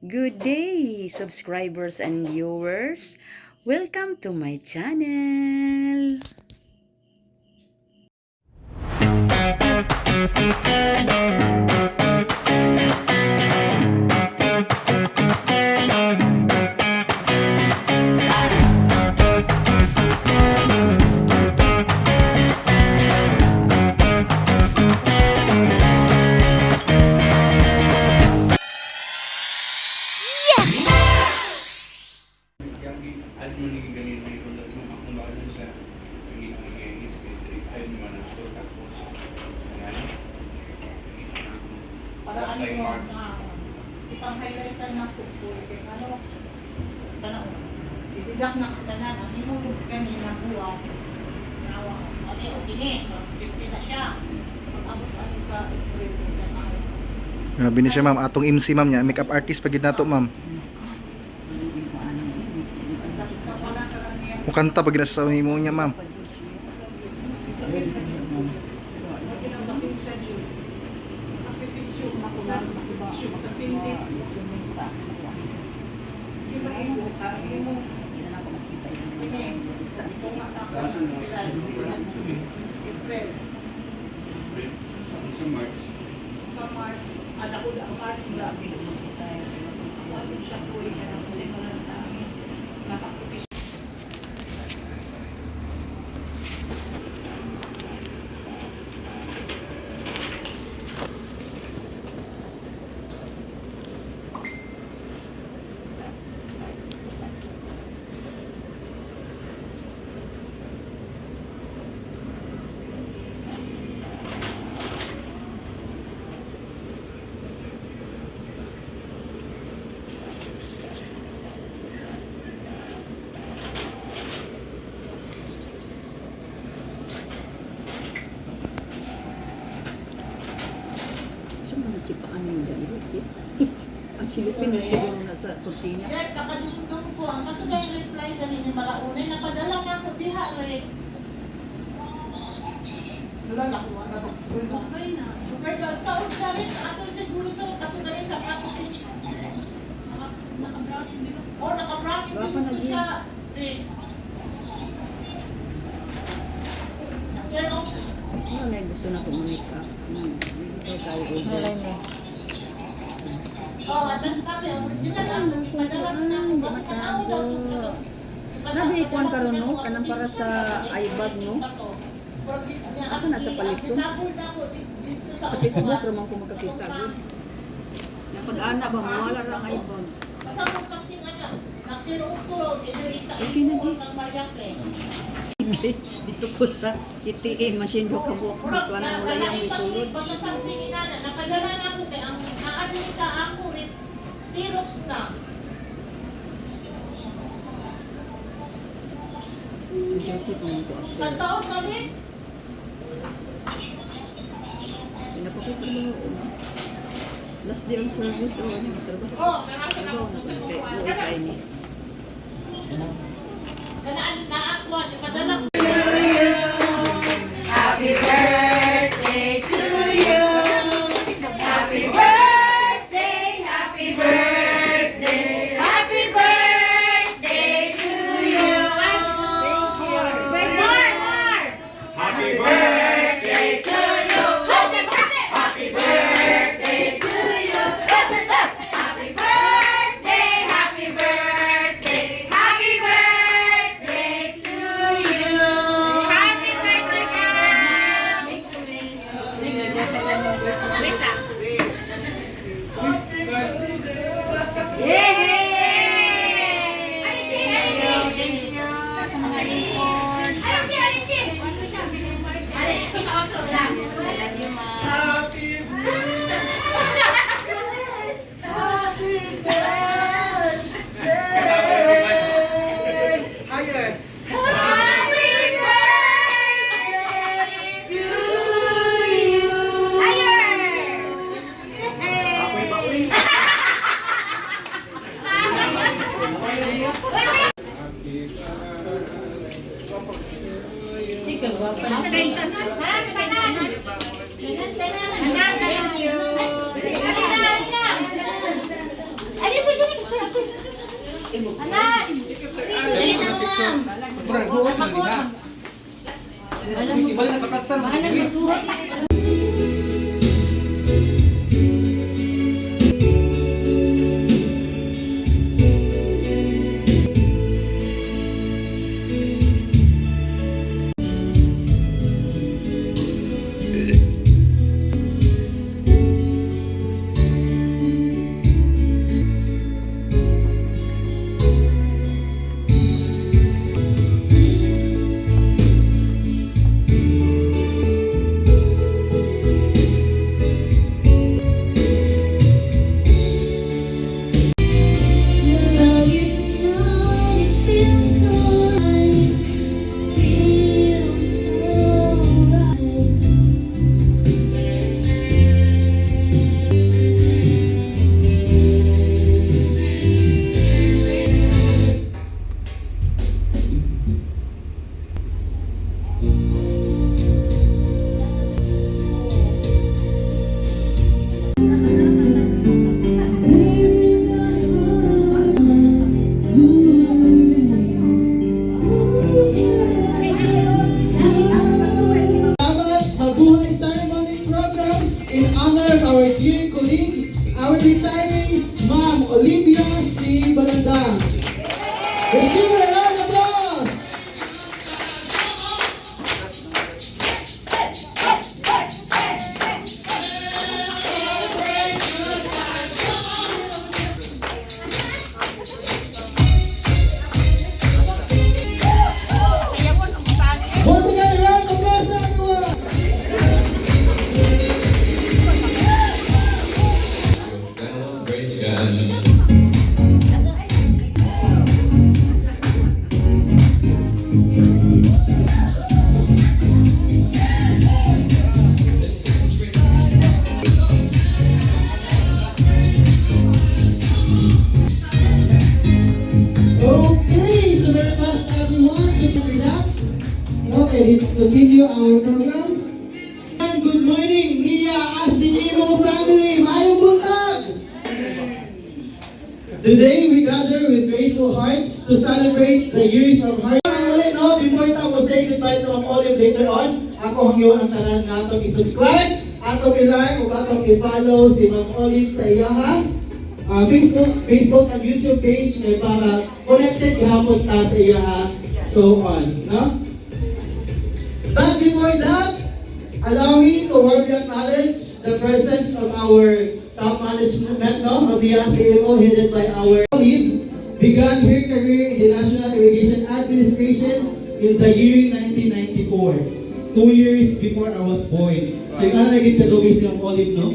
Good day, subscribers and viewers. Welcome to my channel. Para ano mo, ipang-highlightan na po po. Ano, panahon. Ibidak na kasanan. Ang sinulog kanina buwan. Nawa. Okay, 50 na siya. Pag-abot ano sa April. Grabe ni siya ma'am, atong MC ma'am niya, makeup artist pagid nato ma'am. Mukanta pagid na sa mo niya ma'am. Sa Mars, anak ko ang Mars na wala siya po rin kasi nasa Si paano yung dalirot eh? Ang silupin na siguro nasa tortilla. Dahil nakadusundong ko, ang katulay reply kanina malaunay, napadala na ako diha rin. Wala na ko, ano ko. Okay na. Okay, taon na rin, ato siguro sa katulay sa ako. Naka-browning dito. Oh, naka-browning dito siya. Ano na gusto na kumanika? Ito tayo over. Oh, advance sabi, original lang, ipadala na ako, basta tanaw daw. Nabi ikuan karon no, kanang para sa iBag no. Asa na sa palito? Sa Facebook ramang ko makakita gud. Napag-ana ba wala ra ang iBag. Basta mo something ana, nakiro-turo, inuri sa Okay na, G. ng Mariacle. Dito po sa ATM machine do kabo ko kuanan mo lang yung sulod. Basta something inana, nakadala na ako kay ang naadyo sa ako rin, Xerox na. Dito po ko ako. Kataon na rin. Pinapakita mo no. Last day ang service o ano trabaho. Oh, marami na ako. Kay ni. Ganaan na ako, ipadala ko. Happy birthday to you. Happy birthday, happy birthday. Happy birthday to you. Thank you. More. Happy birthday to you. Happy birthday to you. Happy birthday, happy birthday. Happy birthday to you. Ako, Si Bal nakakastan. bahala magtuwa. Love you tonight, it feels so right. Feels so right. Salamat Mabuhay Ceremony Program in honor of our dear colleague, our retiring Ma'am Olivia C. Balandang. Let's give her a round of applause! Once again, a round of applause everyone! Celebration. Okay, so very fast everyone, you can relax. Okay, let's continue our program. And good morning, Nia as the Imo family, Mayong Buntag! Today we gather with grateful hearts to celebrate the years of hard work. No, before I say goodbye to Ma'am Olive later on, ako hangyo ang tanan na atong i-subscribe, atong i-like, o atong i-follow si Ma'am Olive sa iyaha. Facebook and YouTube page kay para connected gihapon ta sa iya so on, no? But before that, allow me to warmly acknowledge the presence of our top management, no? Of the SKMO headed by our Olive, began her career in the National Irrigation Administration in the year 1994, 2 years before I was born. So yung naging kadugay si Ma'am Olive, no?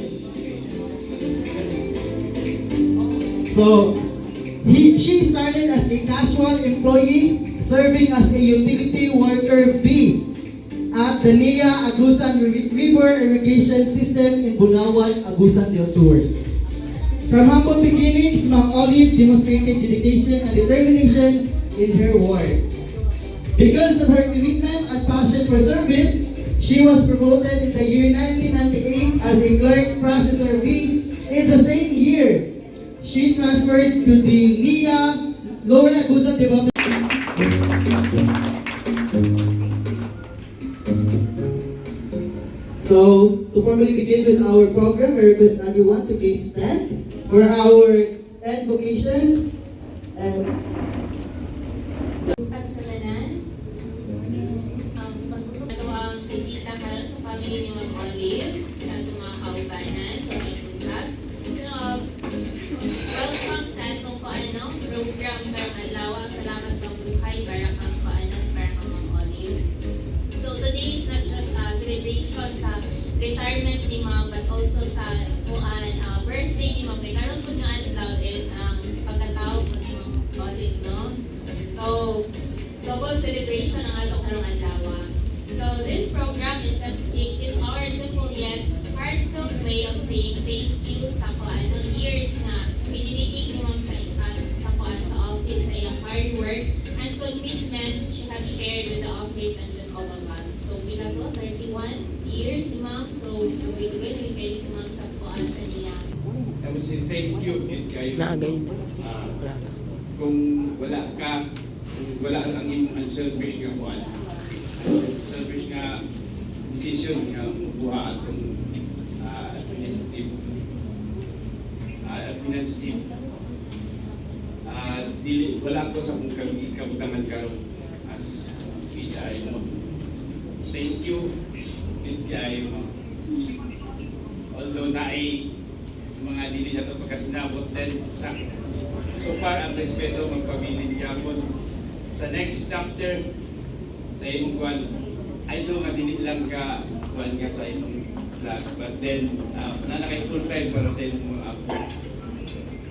So, she started as a casual employee, serving as a utility worker B at the Nia Agusan River Irrigation System in Bunawan, Agusan del Sur. From humble beginnings, Ma'am Olive demonstrated dedication and determination in her work. Because of her commitment and passion for service, she was promoted in the year 1998 as a clerk processor B. In the same year, she transferred to the Nia Lower Agusan Development. So, to formally begin with our program, I request everyone to please stand for our invocation and Pagsalanan, magdadawang bisita karon sa family ni Ma'am Olive, sa ating mga kaubanan, sa mga buntag. Welcome sa atong program karong adlaw. Salamat ng buhay para kang para kang Ma'am Olive. So today is not just a celebration sa retirement ni Ma'am, but also sa birthday ni Ma'am. Karon pud nga adlaw is ang pagkatao pud ni Ma'am Olive, no? So, double celebration ang ato karong adlaw. So, this program is our simple yet heartfelt way of saying thank you sa years na pinidikik ni Ma'am sa office sa iyang hard work and commitment she has shared with the office and with all of us. So, pinago 31 years si Ma'am. So, nagigawin kayo si Ma'am sa sa niya. I would say thank you kid kayo. Naagay na. Kung wala ka, wala ang imong unselfish nga kuan. Selfish nga decision nga buha atong administrative dili wala ko sa kung kabutangan karon as PHI mo. Thank you PHI mo. Although na ay mga dili na ito pagkasinabot then so far ang respeto magpabilin yapon sa next chapter sa imong kuan I know nga dili lang ka kuan nga sa imong vlog but then nanakay full time para sa imong mga apo.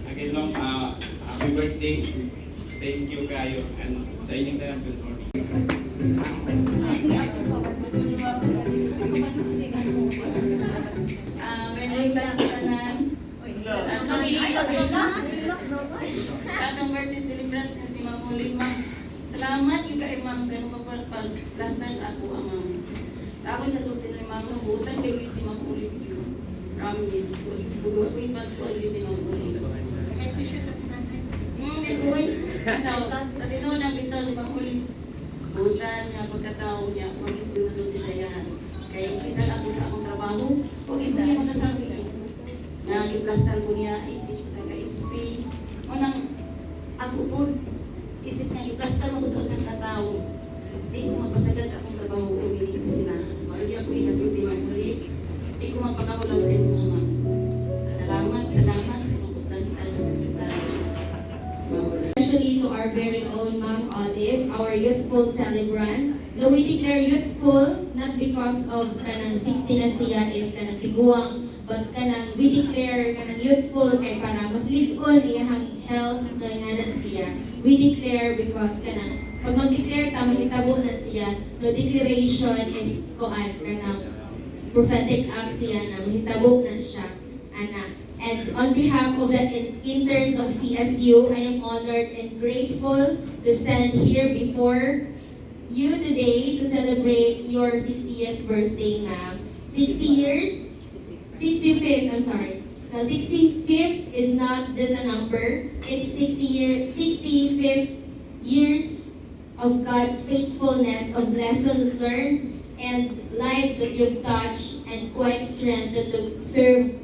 Again ma'am, happy birthday, thank you kayo and sa inyong tanan good morning. May lang sa tanan. Sa atong birthday celebrant na si Ma'am Huling, ma'am. Salamat yung kay ma'am sa mga pag-plaster sa ako, ma'am. Sa ako'y kasulti na ma'am, nabutan kayo si Ma'am Huling yun. Promise. Bugoy pa ko yun ni Ma'am Huling. Bugoy. Sa tinunang bitaw si Ma'am Huling. Butan niya, pagkatao niya, mag-iusulti sa yan. Kaya isa ako sa akong trabaho, huwag ito niya makasabihin. Na i-plaster ko niya, isip ko sa ka-SP. Unang ako po, isip niya, i-plaster mo ko sa isang katao. Di ko magpasagad sa akong trabaho, umili ko sila. Marami ako inasulti ng muli. Di ko magpakawalaw sa inyo, ma'am. Salamat sa mga plaster sa Especially to our very own Ma'am Olive, our youthful celebrant. Though we declare youthful, not because of kanang 60 na siya is kanang tiguang, but kanang we declare kanang youthful kay para mas ligon iyang health na nga siya. We declare because kanang pag mag-declare ta mahitabo na siya, no declaration is kuan kanang prophetic act siya na mahitabo na siya. Ana. And on behalf of the interns of CSU, I am honored and grateful to stand here before you today to celebrate your 60th birthday, ma'am. 60 years? 65th, I'm sorry. Now, 65th is not just a number. It's 65th years of God's faithfulness, of lessons learned, and lives that you've touched, and quiet strength that to serve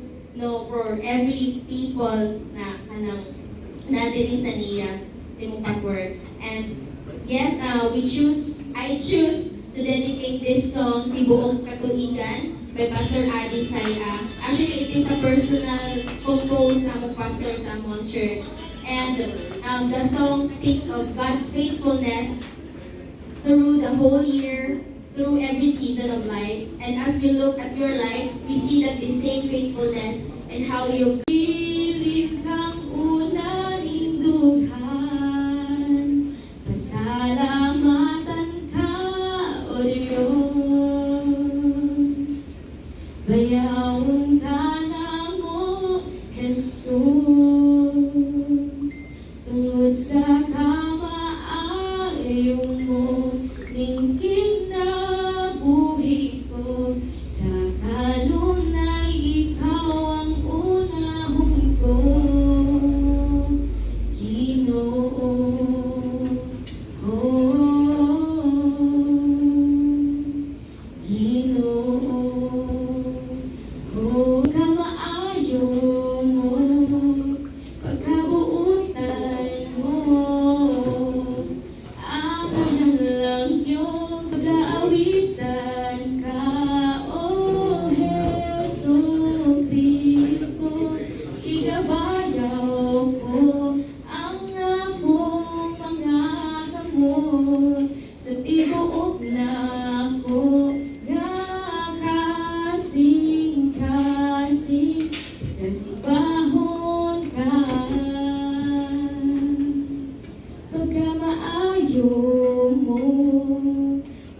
for every people na diri sa niya sa imong pag-work. And yes, I choose to dedicate this song Tibuok Katuigan by Pastor Adi Saya. Actually, it is a personal compose sa among pastor sa among church. And the song speaks of God's faithfulness through the whole year, through every season of life. And as we look at your life, we see that the same faithfulness and how you've Pilit kang una nindughan, pasalamatan ka, O Diyos. Bayawon ka na mo, Jesus, tungod sa kamaayo mo, ningking na buhi ko, sa kanunay ikaw ang unahon ko, Ginoo. Ginoo, kamaayo mo, pagkabuutan mo, akayan lang yung pag-aawitan ka, O Heso Kristo, igabayaw ko ang akong mga gamot, sa tibuok na ako nga kasing-kasing, kasibahon ka. Pagkamaayo mo,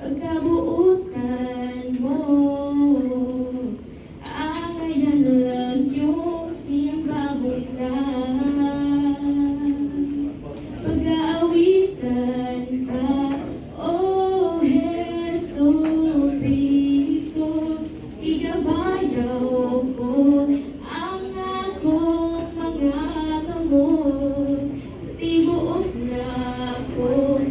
pagkabuutan mo, angayan lang yung simbabot ka. Pag-aawitan ka, O Heso Kristo, igabayaw ko ang akong mga gamot, sa tibuok na ako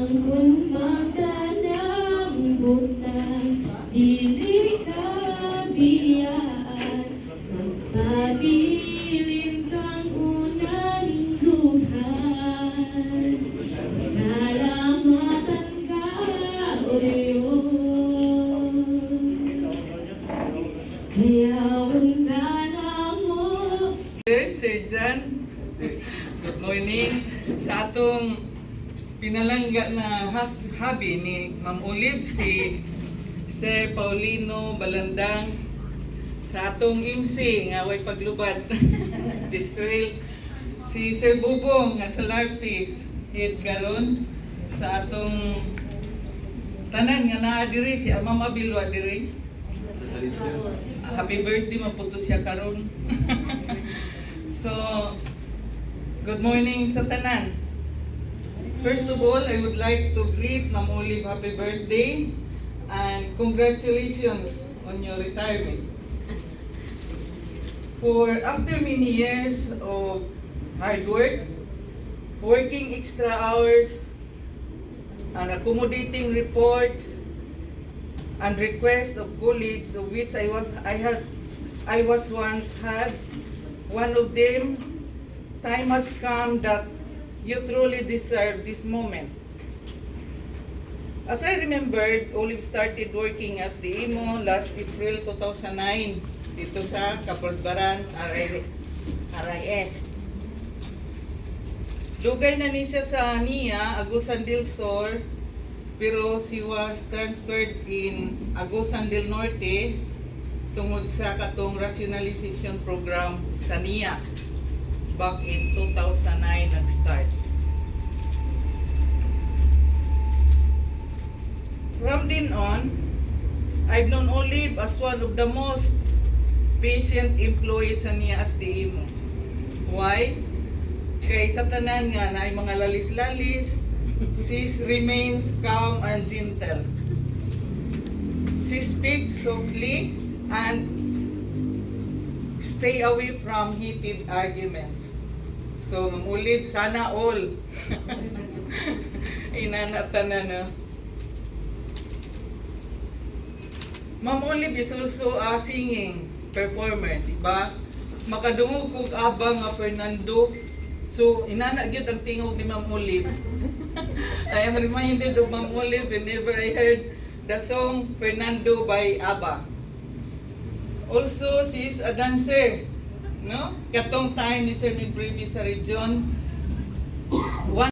Angkon magdanang butang, dili ka biyaan, magpabilin kang unaning lughan. Salamatan ka, Orion. Hayawon ka na mo. Sir Jan, good morning. Sa atong pinalangga na hobby ni Ma'am Olive, si Sir Paulino Balandang, sa atong MC nga way paglubad Israel, si Sir Bubong nga sa Larpis head garon, sa atong tanan nga naa diri si Ma'am Abilwa diri. Happy birthday maputo siya karon. So, good morning sa tanan. First of all, I would like to greet Ma'am Olive happy birthday and congratulations on your retirement. For after many years of hard work, working extra hours, and accommodating reports and requests of colleagues of which I was once had, one of them, time has come that you truly deserve this moment. As I remembered, Olive started working as the IMO last April 2009 dito sa Kapolbaran, RIS. Lugay na ni siya sa NIA, Agusan del Sur, pero she was transferred in Agusan del Norte tungod sa katong rationalization program sa NIA. Back in 2009 nag-start. From then on, I've known Olive as one of the most patient employees sa NIA as the IMO. Why? Kay sa tanan nga na ay mga lalis-lalis, she remains calm and gentle. She speaks softly and stay away from heated arguments. So, Ma'am Olive, sana all. Inanatan na no. Ma'am Olive is also a singing performer, di ba? Makadungog kog abang nga Fernando. So, inana gyud ang tingog ni Ma'am Olive. I am reminded of Ma'am Olive whenever I heard the song Fernando by ABBA. Also, she is a dancer, no? Katong time ni Sir Nibribi sa region. One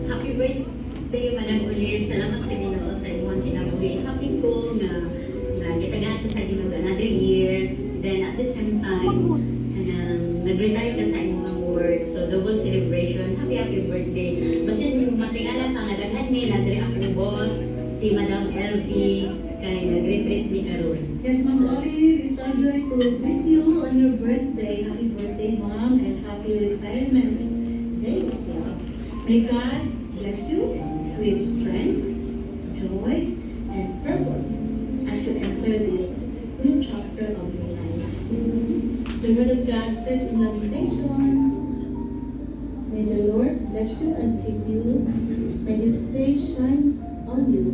Happy birthday, Madam Olive. Salamat sa Ginoo sa imong kinabuhi. Happy ko nga gitagaan ka sa Ginoo another year. Then at the same time, nag-retire ka sa imong work. So double celebration. Happy birthday. Basin matingala ka nga daghan ni nadre akong boss, si Madam LV kay nag-retreat ni karon. Yes, Ma'am Olive, it's our joy to greet you on your birthday. Happy birthday, Mom, and happy retirement day yourself. May God bless you with strength, joy, and purpose as you enter this new chapter of your life. The Word of God says in Lamentation, may the Lord bless you and keep you, may His face shine on you,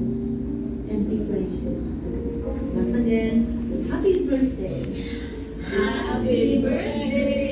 and be gracious to you. Once again, happy birthday! Happy birthday!